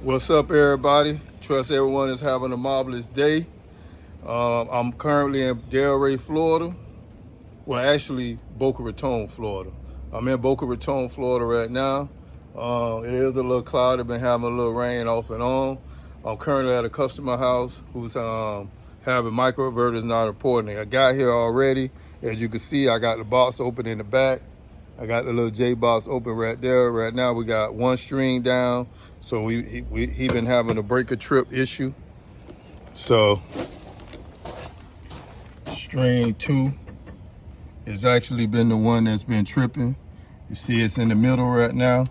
What's up, everybody? Trust everyone is having a marvelous day. I'm currently in Delray, Florida. Well, actually, Boca Raton, Florida. I'm in Boca Raton, Florida right now. It is a little cloudy, been having a little rain off and on. I'm currently at a customer house who's having microinverters not reporting. I got here already. As you can see, I got the box open in the back. I got the little J box open right there. Right now, we got one string down. So he been having a breaker trip issue. So string 2 has actually been the one that's been tripping. You see it's in the middle right now.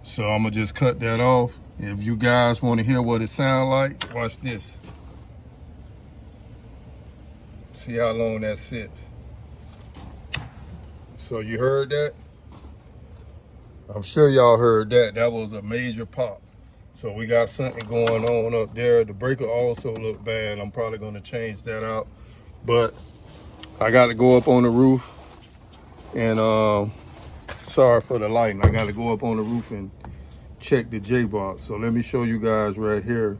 So I'm gonna just cut that off. If you guys want to hear what it sounds like, watch this. See how long that sits. So you heard that? I'm sure y'all heard that. That was a major pop. So we got something going on up there. The breaker also looked bad. I'm probably gonna change that out. But I gotta go up on the roof and sorry for the lighting. I gotta go up on the roof and check the J-box. So let me show you guys right here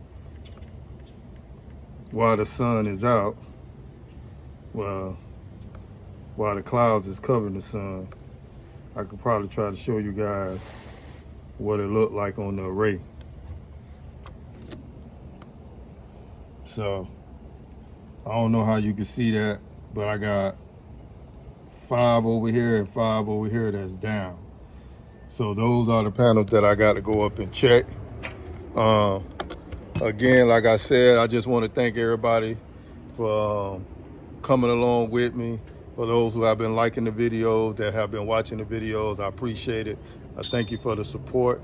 while the sun is out. Well, while the clouds is covering the sun. I could probably try to show you guys what it looked like on the array. So, I don't know how you can see that, but I got 5 over here and 5 over here that's down. So those are the panels that I got to go up and check. Again, like I said, I just want to thank everybody for coming along with me. For those who have been liking the videos, that have been watching the videos, I appreciate it. I thank you for the support.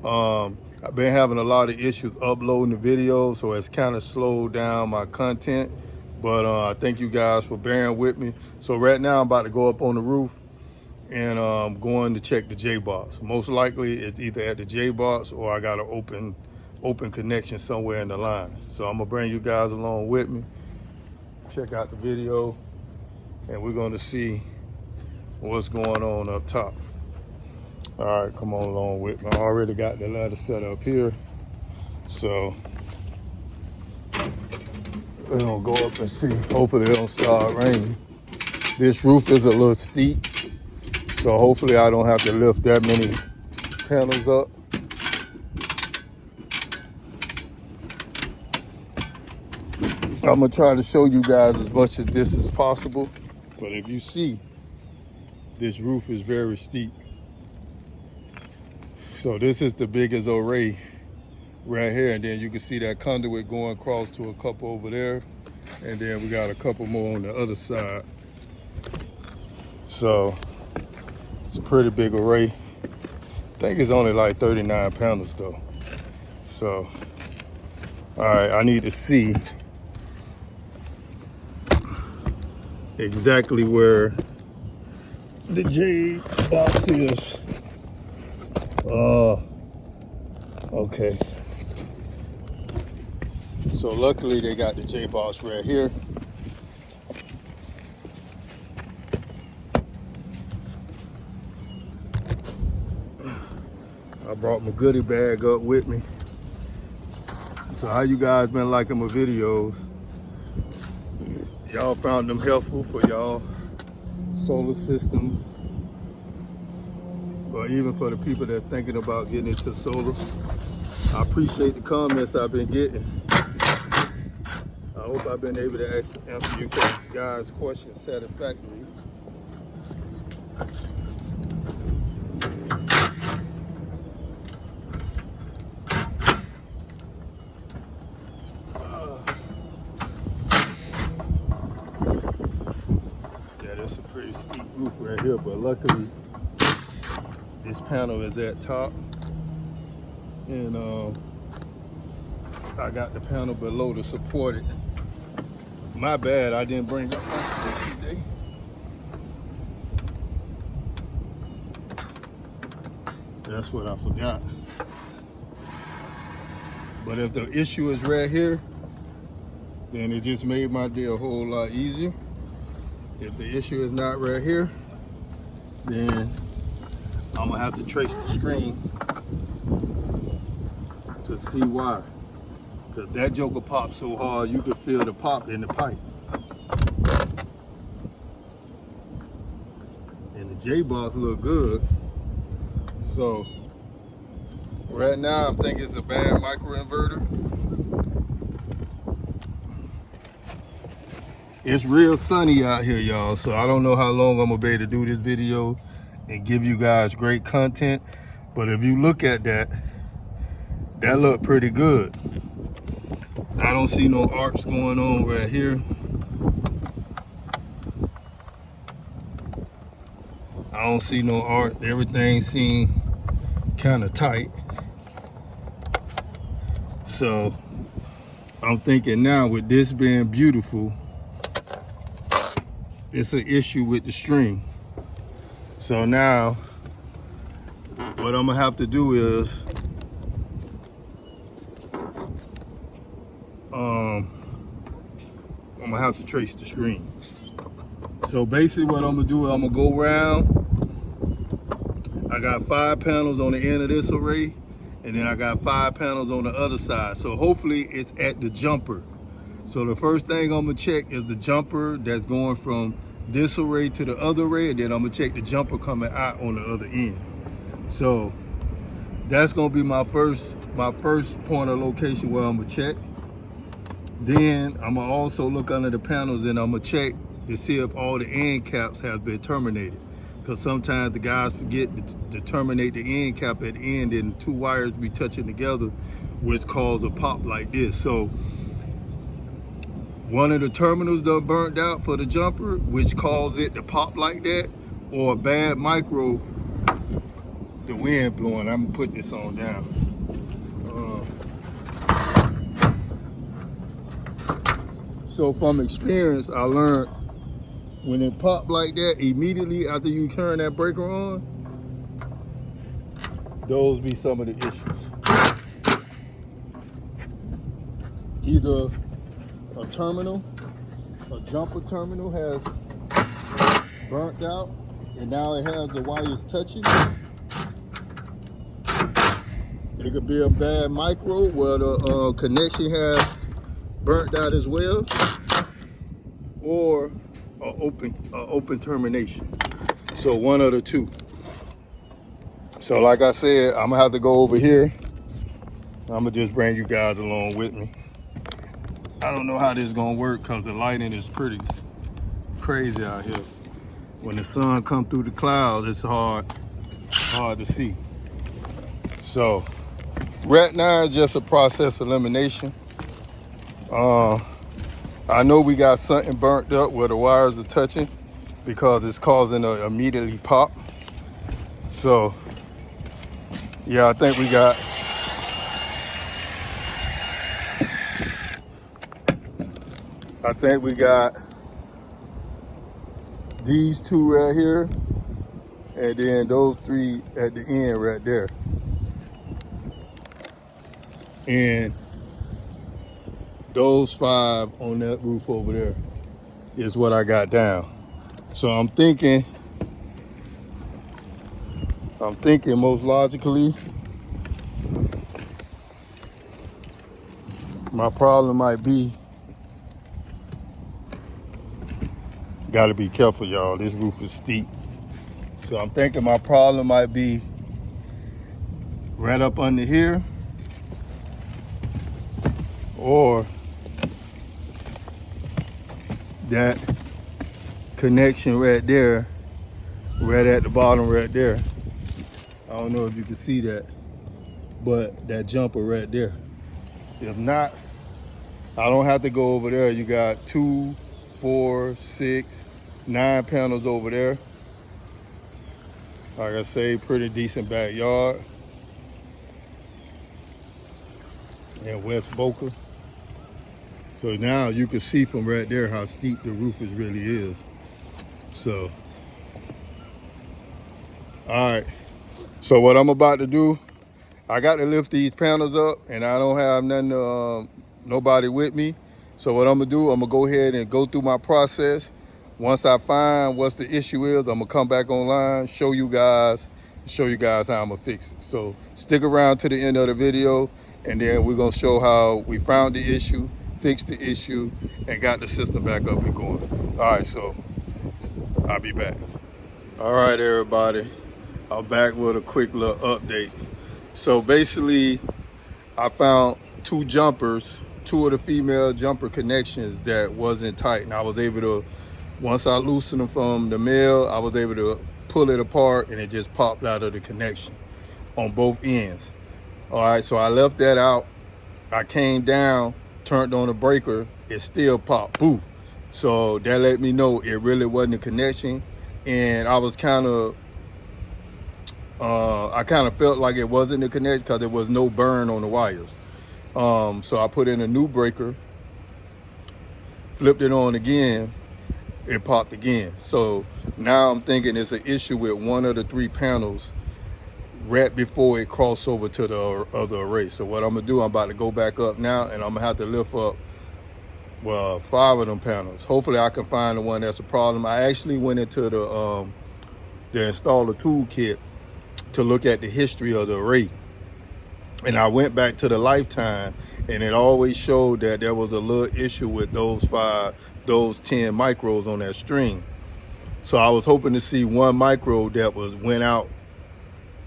I've been having a lot of issues uploading the videos, so it's kind of slowed down my content. But I thank you guys for bearing with me. So right now I'm about to go up on the roof and I'm going to check the J-box. Most likely it's either at the J-box or I got an open connection somewhere in the line. So I'm gonna bring you guys along with me. Check out the video. And we're going to see what's going on up top. All right, come on along with me. I already got the ladder set up here. So we're going to go up and see. Hopefully it don't start raining. This roof is a little steep. So hopefully I don't have to lift that many panels up. I'm going to try to show you guys as much as this is possible. But if you see, this roof is very steep. So this is the biggest array right here. And then you can see that conduit going across to a couple over there. And then we got a couple more on the other side. So it's a pretty big array. I think it's only like 39 panels though. So, all right, I need to see exactly where the J box is. Okay. So luckily they got the J box right here. I brought my goodie bag up with me. So how you guys been liking my videos? Y'all found them helpful for y'all solar systems, or even for the people that's thinking about getting into solar. I appreciate the comments I've been getting. I hope I've been able to answer you guys' questions satisfactorily. Roof right here, but luckily this panel is at top, and I got the panel below to support it. My bad, I didn't bring up my today. That's what I forgot. But if the issue is right here, then it just made my day a whole lot easier. If the issue is not right here, then I'm gonna have to trace the screen to see why. Because that joker popped so hard, you could feel the pop in the pipe. And the J-box look good. So, right now I'm thinking it's a bad microinverter. It's real sunny out here, y'all, so I don't know how long I'm gonna be able to do this video and give you guys great content. But if you look at that, that look pretty good. I don't see no arcs going on right here. I don't see no arc. Everything seems kind of tight. So I'm thinking now, with this being beautiful, it's an issue with the string. So now what I'm gonna have to do is I'm gonna have to trace the string. So basically what I'm gonna do is I'm gonna go around. I got 5 panels on the end of this array, and then I got 5 panels on the other side. So hopefully it's at the jumper. So the first thing I'm gonna check is the jumper that's going from this array to the other array, and then I'm gonna check the jumper coming out on the other end. So that's gonna be my first point of location where I'm gonna check. Then I'm gonna also look under the panels and I'm gonna check to see if all the end caps have been terminated. Because sometimes the guys forget to terminate the end cap at the end, and 2 wires be touching together, which cause a pop like this. So one of the terminals done burnt out for the jumper, which caused it to pop like that, or a bad micro, the wind blowing. I'm gonna put this on down. So from experience, I learned when it pop like that, immediately after you turn that breaker on, those be some of the issues. Either a terminal, a jumper terminal has burnt out, and now it has the wires touching. It could be a bad micro where the connection has burnt out as well, or an open termination. So one of the two. So like I said, I'm gonna have to go over here. I'm gonna just bring you guys along with me. I don't know how this is gonna work because the lighting is pretty crazy out here. When the sun comes through the clouds, it's hard to see. So right now it's just a process elimination. I know we got something burnt up where the wires are touching because it's causing an immediately pop. So yeah, I think we got these 2 right here, and then those 3 at the end right there. And those 5 on that roof over there is what I got down. So I'm thinking most logically, my problem might be, gotta be careful, y'all. This roof is steep. So I'm thinking my problem might be right up under here, or that connection right there, right at the bottom right there. I don't know if you can see that, but that jumper right there. If not, I don't have to go over there. You got 2, 4, 6, 9 panels over there. Like I say, pretty decent backyard in West Boca. So now you can see from right there how steep the roof really is. So, all right. So what I'm about to do, I got to lift these panels up, and I don't have nobody with me. So what I'm gonna do, I'm gonna go ahead and go through my process. Once I find what's the issue is, I'm gonna come back online, show you guys how I'm gonna fix it. So stick around to the end of the video, and then we're gonna show how we found the issue, fixed the issue, and got the system back up and going. All right, so I'll be back. All right, everybody, I'm back with a quick little update. So basically, I found two jumpers, two of the female jumper connections that wasn't tight, and I was able to, once I loosened them from the male, I was able to pull it apart and it just popped out of the connection on both ends. All right, so I left that out. I came down, turned on the breaker, it still popped, boo. So that let me know it really wasn't a connection. And I was I kind of felt like it wasn't a connection because there was no burn on the wires. So I put in a new breaker, flipped it on again, it popped again. So now I'm thinking it's an issue with one of the 3 panels right before it crossed over to the other array. So what I'm gonna do, I'm about to go back up now, and I'm gonna have to lift up, well, 5 of them panels. Hopefully I can find the one that's a problem. I actually went into the installer toolkit to look at the history of the array, and I went back to the lifetime, and it always showed that there was a little issue with those 10 micros on that string. So I was hoping to see one micro that went out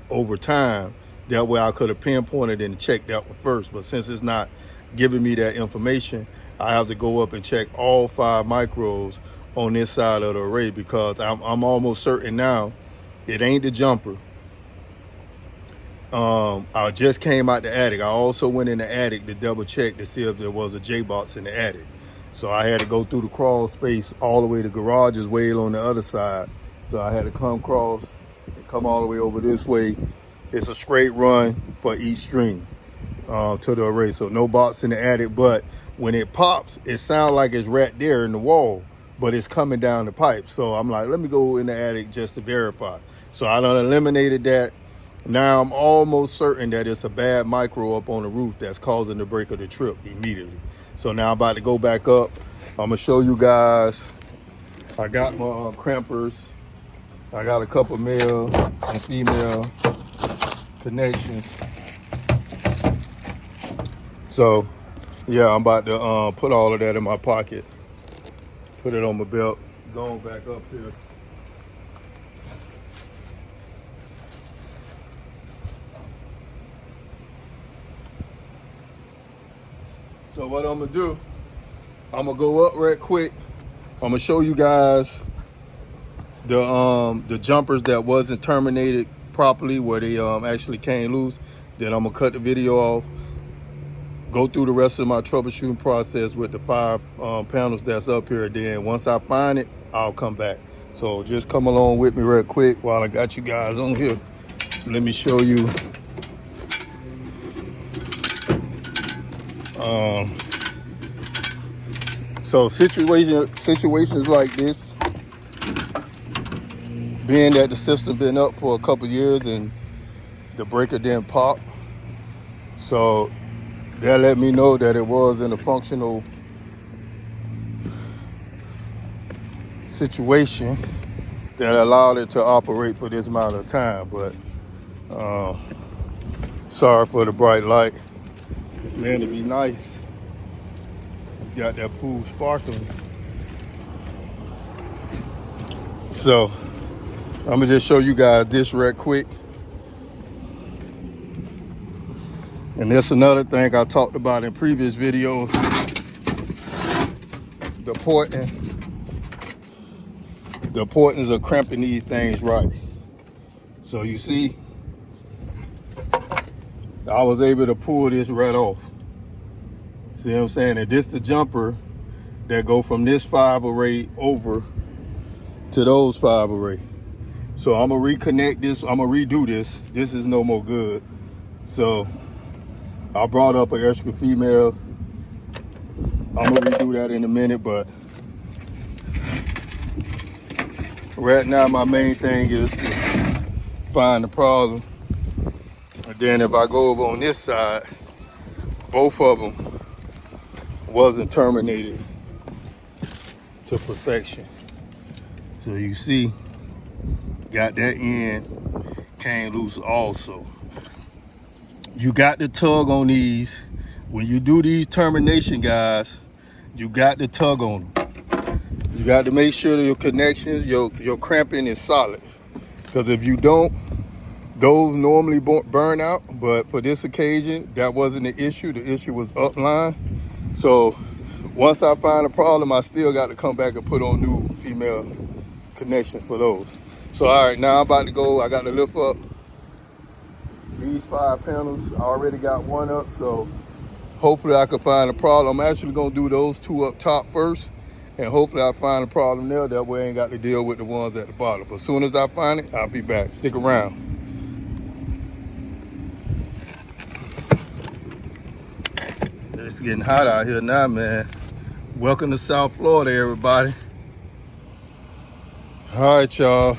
over time. That way I could have pinpointed and checked that one first. But since it's not giving me that information, I have to go up and check all 5 micros on this side of the array, because I'm almost certain now it ain't the jumper. I just came out the attic. I also went in the attic to double check to see if there was a J-box in the attic. So I had to go through the crawl space all the way. The garage is way on the other side. So I had to come across and come all the way over this way. It's a straight run for each string to the array. So no box in the attic, but when it pops, it sounds like it's right there in the wall, but it's coming down the pipe. So I'm like, let me go in the attic just to verify. So I done eliminated that. Now I'm almost certain that it's a bad micro up on the roof that's causing the breaker to trip immediately. So now I'm about to go back up. I'm gonna show you guys. I got my crampers. I got a couple male and female connections. So yeah, I'm about to put all of that in my pocket, put it on my belt, going back up here. So what I'm gonna do, I'm gonna go up right quick. I'm gonna show you guys the jumpers that wasn't terminated properly, where they actually came loose. Then I'm gonna cut the video off, go through the rest of my troubleshooting process with the 5 panels that's up here. Then once I find it, I'll come back. So just come along with me real quick while I got you guys on here. Let me show you. So situations like this, being that the system been up for a couple years and the breaker didn't pop, so that let me know that it was in a functional situation that allowed it to operate for this amount of time. But sorry for the bright light. Man, it'd be nice. It's got that pool sparkling. So I'm gonna just show you guys this right quick. And that's another thing I talked about in previous videos. The importance of cramping these things right. So you see, I was able to pull this right off. See what I'm saying? And this the jumper that go from this 5 array over to those 5 array. So I'm gonna reconnect this, I'm gonna redo this. This is no more good. So I brought up an extra female. I'm gonna redo that in a minute, but right now my main thing is to find the problem. And then if I go over on this side, both of them wasn't terminated to perfection. So you see, got that end came loose also. you got to tug on these. When you do these termination, guys, you got to tug on them. You got to make sure that your connections, your cramping is solid. Because if you don't, those normally burn out. But for this occasion, that wasn't the issue. The issue was upline. So once I find a problem, I still got to come back and put on new female connections for those. So all right, now I'm about to go. I got to lift up these 5 panels. I already got one up, so hopefully I can find a problem. I'm actually gonna do those 2 up top first, and hopefully I find a problem there. That way I ain't got to deal with the ones at the bottom. But as soon as I find it, I'll be back. Stick around. It's getting hot out here now, man. Welcome to South Florida, everybody. All right, y'all.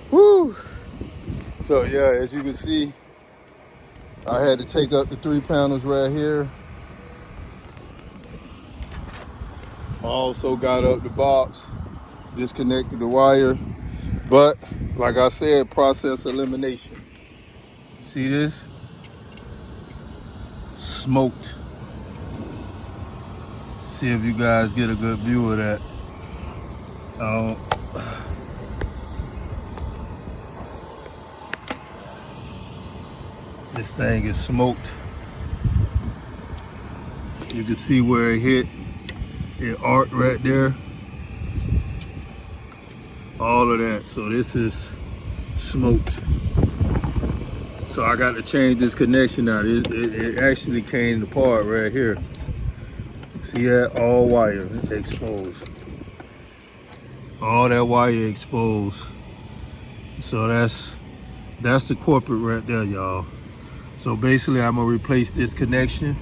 Woo! So yeah, as you can see, I had to take up the 3 panels right here. I also got up the box, disconnected the wire. But like I said, process elimination. See this? Smoked. See if you guys get a good view of that. This thing is smoked. You can see where it hit. It arced right there. All of that. So this is smoked. So I got to change this connection out. It actually came apart right here. See that? All wire exposed. All that wire exposed. So that's the corporate right there, y'all. So basically I'm gonna replace this connection.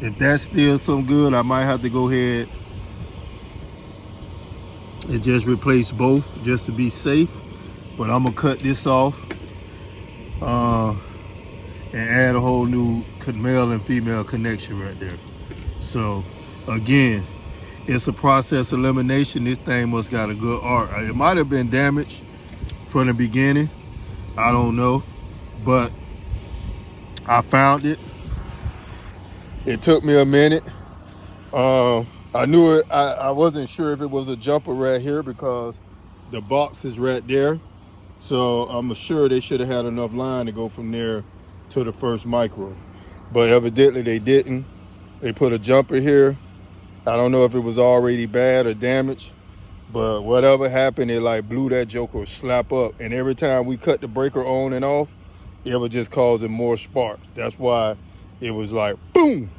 If that's still some good, I might have to go ahead and just replace both just to be safe. But I'm gonna cut this off and add a whole new male and female connection right there. So again, it's a process elimination. This thing must got a good arc. It might have been damaged from the beginning. I don't know, but I found it. It took me a minute. I knew it. I wasn't sure if it was a jumper right here because the box is right there. So I'm sure they should have had enough line to go from there to the first micro. But evidently they didn't. They put a jumper here. I don't know if it was already bad or damaged, but whatever happened, it like blew that joker slap up. And every time we cut the breaker on and off, it was just causing more sparks. That's why it was like boom.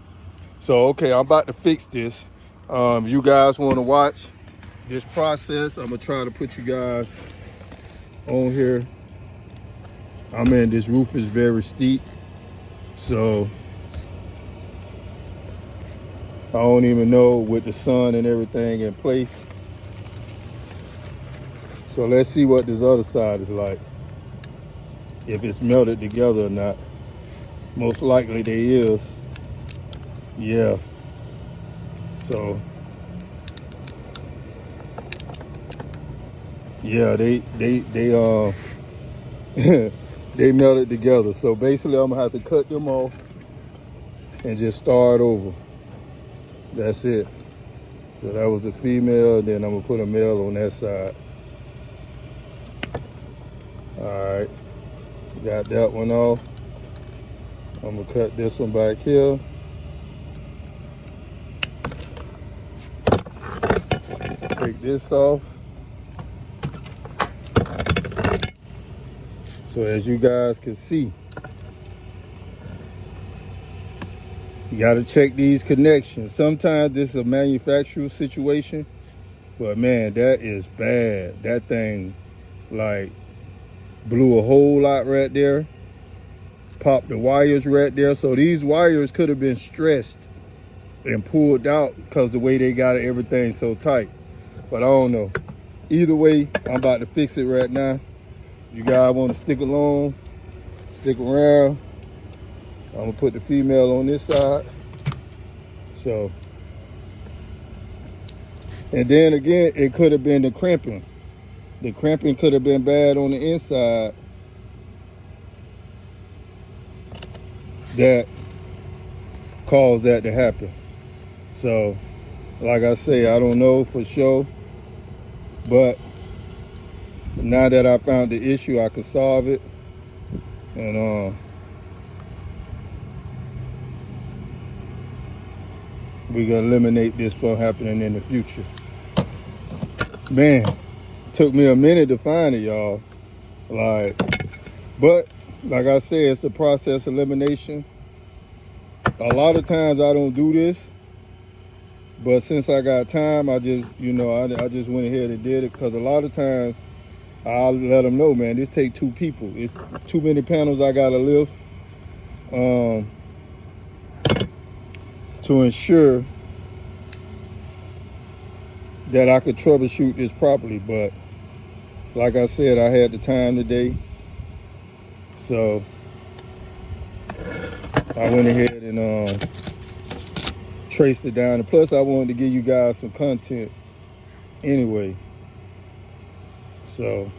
So okay, I'm about to fix this. You guys want to watch this process? I'm gonna try to put you guys on here. This roof is very steep, so I don't even know with the sun and everything in place. So let's see what this other side is like, if it's melted together or not. Most likely they is. Yeah. So yeah, they they melted together. So basically I'm gonna have to cut them off and just start over. That's it. So that was a female, then I'm gonna put a male on that side. All right, got that one off. I'm gonna cut this one back here. Take this off. So as you guys can see, you gotta check these connections. Sometimes this is a manufacturer situation, but man, that is bad. That thing like blew a whole lot right there. Popped the wires right there. So these wires could have been stressed and pulled out because the way they got everything so tight. But I don't know. Either way, I'm about to fix it right now. You guys want to stick along, stick around. I'm gonna put the female on this side. So, and then again, it could have been the crimping. The crimping could have been bad on the inside. that caused that to happen. So, like I say, I don't know for sure, but now that I found the issue, I could solve it, and we gonna eliminate this from happening in the future. Man, it took me a minute to find it, y'all. But like I said, it's a process elimination. A lot of times I don't do this, but since I got time, I just, I just went ahead and did it, because a lot of times I'll let them know, man, this take 2 people. It's too many panels I gotta lift to ensure that I could troubleshoot this properly. But like I said, I had the time today, so I went ahead and traced it down. And plus, I wanted to give you guys some content anyway. So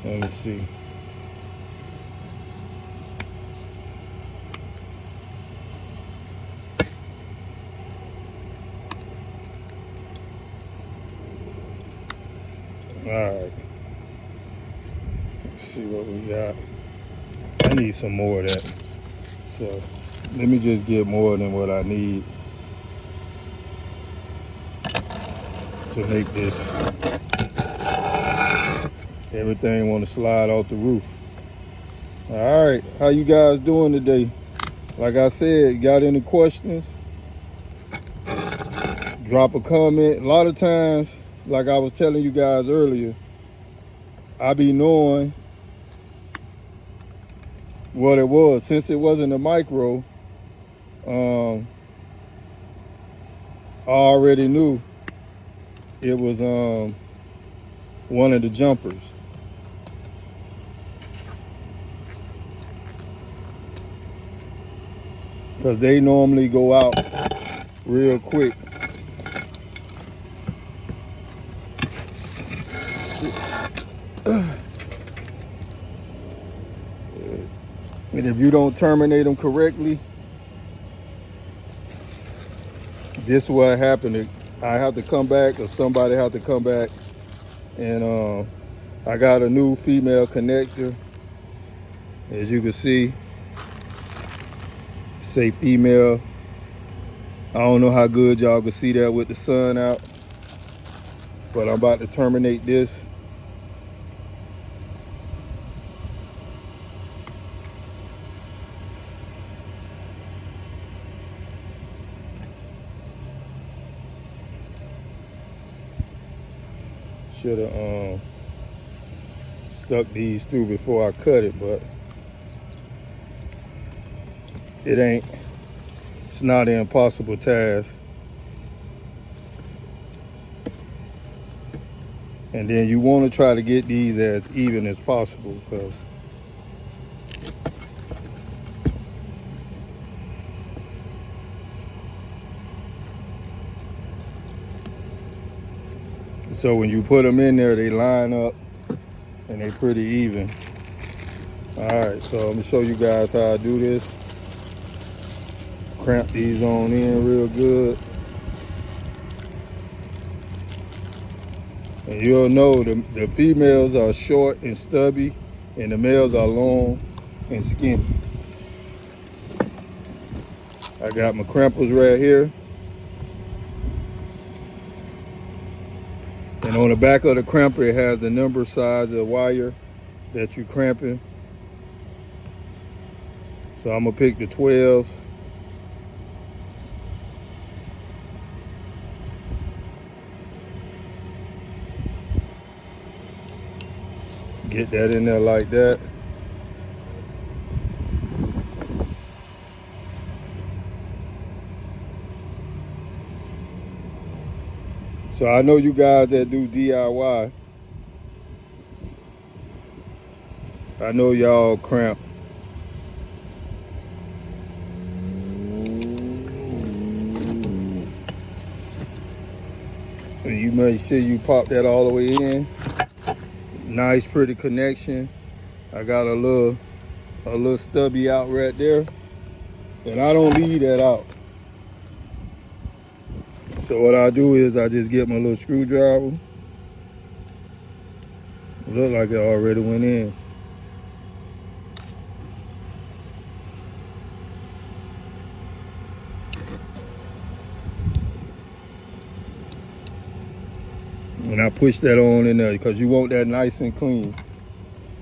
let me see. All right. Let's see what we got. I need some more of that. So let me just get more than what I need to make this. Everything want to slide off the roof. All right, how you guys doing today? Like I said, got any questions? Drop a comment. A lot of times, like I was telling you guys earlier, I be knowing what it was. Since it wasn't a micro, I already knew it was one of the jumpers. Because they normally go out real quick. And if you don't terminate them correctly, this is what happened. I have to come back, or somebody have to come back, and I got a new female connector. As you can see, say female. I don't know how good y'all can see that with the sun out, but I'm about to terminate this. Should have stuck these through before I cut it, but it ain't. It's not an impossible task. And then you want to try to get these as even as possible, because so when you put them in there, they line up and they pretty even. All right, so let me show you guys how I do this. Cramp these on in real good. And you'll know the females are short and stubby, and the males are long and skinny. I got my crampers right here. And on the back of the cramper, it has the number size of wire that you're cramping. So I'm gonna pick the 12. Get that in there like that. So I know you guys that do DIY, I know y'all cramp. And you make sure you pop that all the way in. Nice, pretty connection. I got a little a little stubby out right there, and I don't leave that out. So what I do is I just get my little screwdriver. It look like it already went in. And I push that on in there because you want that nice and clean.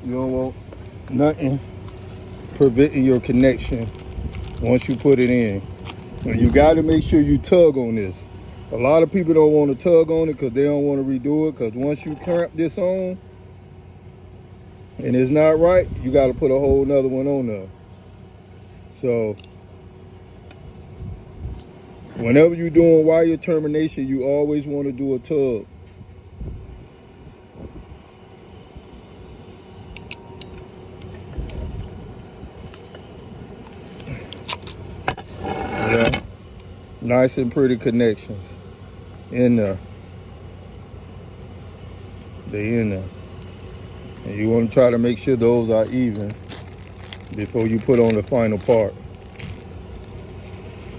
You don't want nothing preventing your connection once you put it in. And you got to make sure you tug on this. A lot of people don't want to tug on it because they don't want to redo it, because once you clamp this on and it's not right, you got to put a whole nother one on there. So whenever you're doing wire termination, you always want to do a tug. Yeah, nice and pretty connections in there. They in there. And you want to try to make sure those are even before you put on the final part.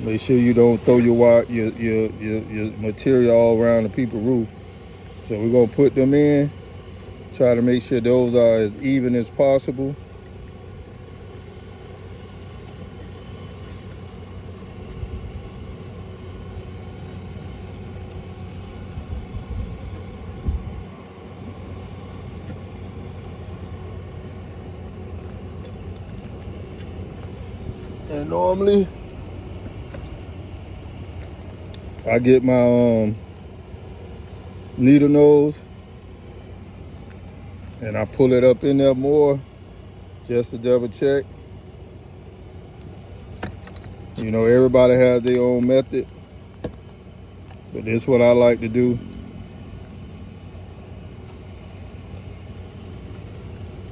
Make sure you don't throw your material all around the people's roof. So we're gonna put them in. Try to make sure those are as even as possible. And normally, I get my needle nose and I pull it up in there more just to double check. You know, everybody has their own method, but this is what I like to do.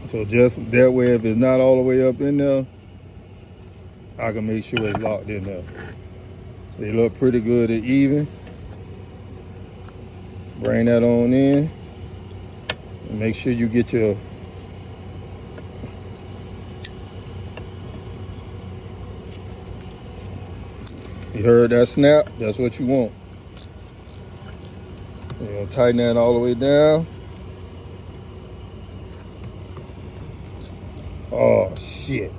So just that way, if it's not all the way up in there, I can make sure it's locked in there. They look pretty good and even. Bring that on in. And make sure you get your You heard that snap? That's what you want. You're gonna tighten that all the way down. Oh shit.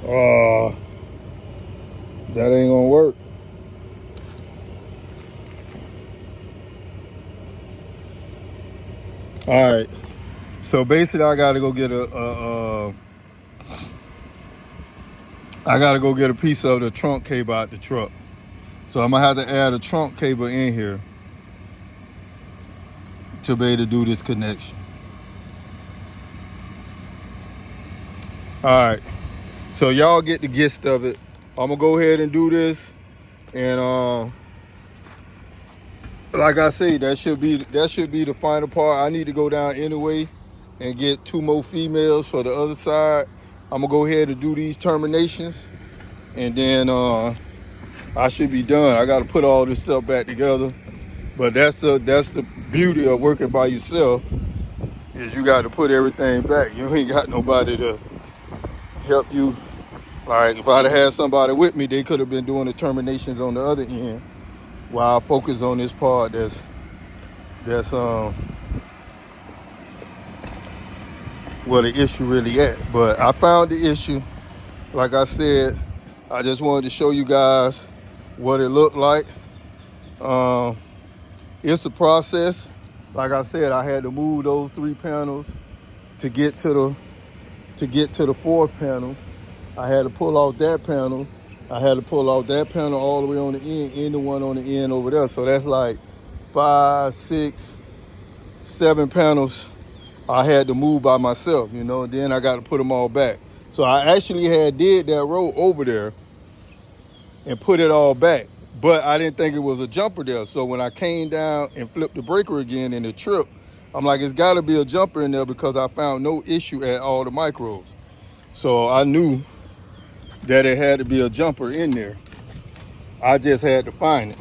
Oh, that ain't gonna work. All right, so basically I gotta go get a piece of the trunk cable out the truck. So I'm gonna have to add a trunk cable in here to be able to do this connection. All right, so y'all get the gist of it. I'm gonna go ahead and do this, and like I say, that should be the final part. I need to go down anyway and get 2 more females for the other side. I'm gonna go ahead and do these terminations, and then I should be done. I got to put all this stuff back together, but that's the beauty of working by yourself, is you got to put everything back. You ain't got nobody to help you. Like if I'd have had somebody with me, they could have been doing the terminations on the other end, while I focus on this part that's where the issue really at. But I found the issue. Like I said, I just wanted to show you guys what it looked like. It's a process. Like I said, I had to move those 3 panels to get to the 4th panel. I had to pull off that panel. I had to pull off that panel all the way on the end, and the one on the end over there. So that's like 5, 6, 7 panels I had to move by myself, you know. Then I got to put them all back. So I actually did that row over there and put it all back, but I didn't think it was a jumper there. So when I came down and flipped the breaker again in the trip, I'm like, it's got to be a jumper in there, because I found no issue at all the micros. So I knew that it had to be a jumper in there. I just had to find it.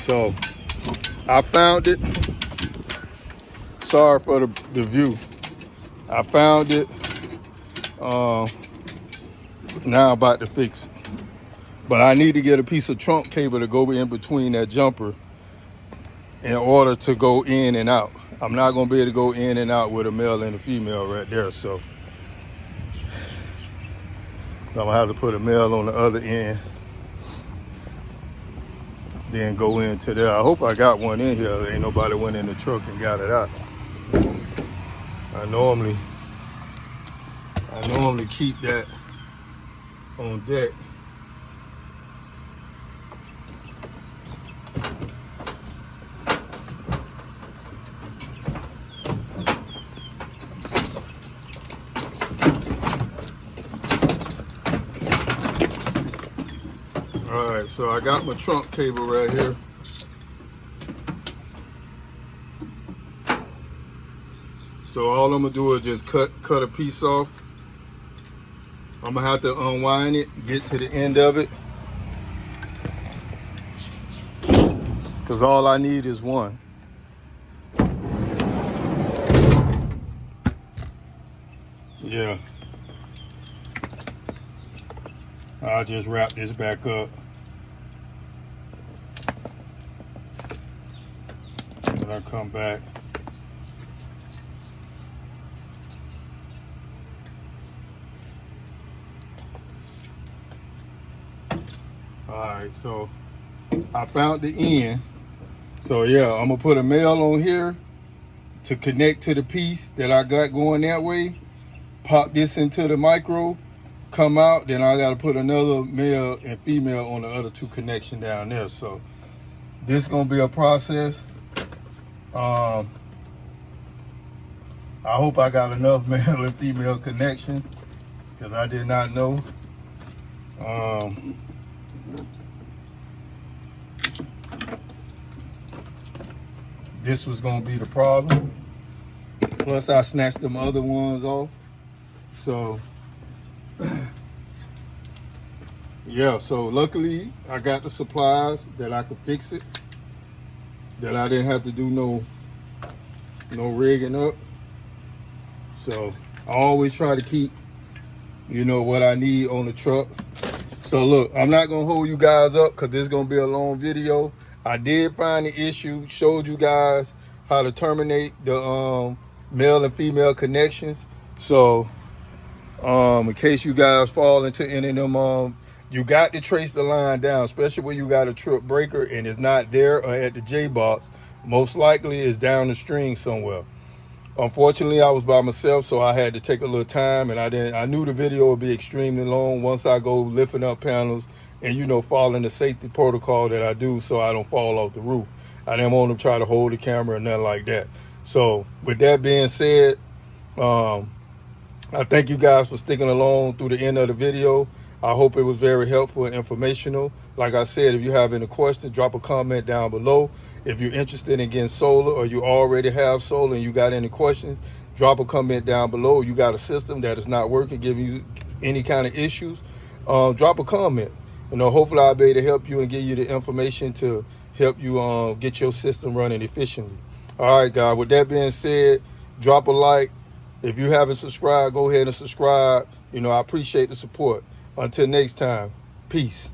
So I found it. Sorry for the view. I found it. Now I'm about to fix it. But I need to get a piece of trunk cable to go in between that jumper in order to go in and out. I'm not gonna be able to go in and out with a male and a female right there. So I'm gonna have to put a male on the other end, then go into there. I hope I got one in here. Ain't nobody went in the truck and got it out. I normally keep that on deck. All right, so I got my trunk cable right here. So all I'm gonna do is just cut a piece off. I'm gonna have to unwind it, get to the end of it, because all I need is one. Yeah. I'll just wrap this back up. When I come back. All right, so I found the end. So yeah, I'm gonna put a male on here to connect to the piece that I got going that way. Pop this into the micro, come out, then I gotta put another male and female on the other two connection down there. So this is gonna be a process. I hope I got enough male and female connection, because I did not know. This was gonna be the problem. Plus I snatched them other ones off. So yeah, so luckily I got the supplies that I could fix it, that I didn't have to do no rigging up. So I always try to keep, you know, what I need on the truck. So look, I'm not gonna hold you guys up because this is gonna be a long video. I did find the issue, showed you guys how to terminate the male and female connections. So in case you guys fall into any of them, you got to trace the line down, especially when you got a trip breaker and it's not there or at the J-box. Most likely it's down the string somewhere. Unfortunately, I was by myself, so I had to take a little time, and I knew the video would be extremely long once I go lifting up panels and, you know, following the safety protocol that I do so I don't fall off the roof. I didn't want to try to hold the camera or nothing like that. So with that being said, I thank you guys for sticking along through the end of the video. I hope it was very helpful and informational. Like I said, if you have any questions, drop a comment down below. If you're interested in getting solar, or you already have solar and you got any questions, drop a comment down below. You got a system that is not working, giving you any kind of issues, drop a comment. You know, hopefully I'll be able to help you and give you the information to help you get your system running efficiently. All right, guys, with that being said, drop a like. If you haven't subscribed, go ahead and subscribe. You know, I appreciate the support. Until next time, peace.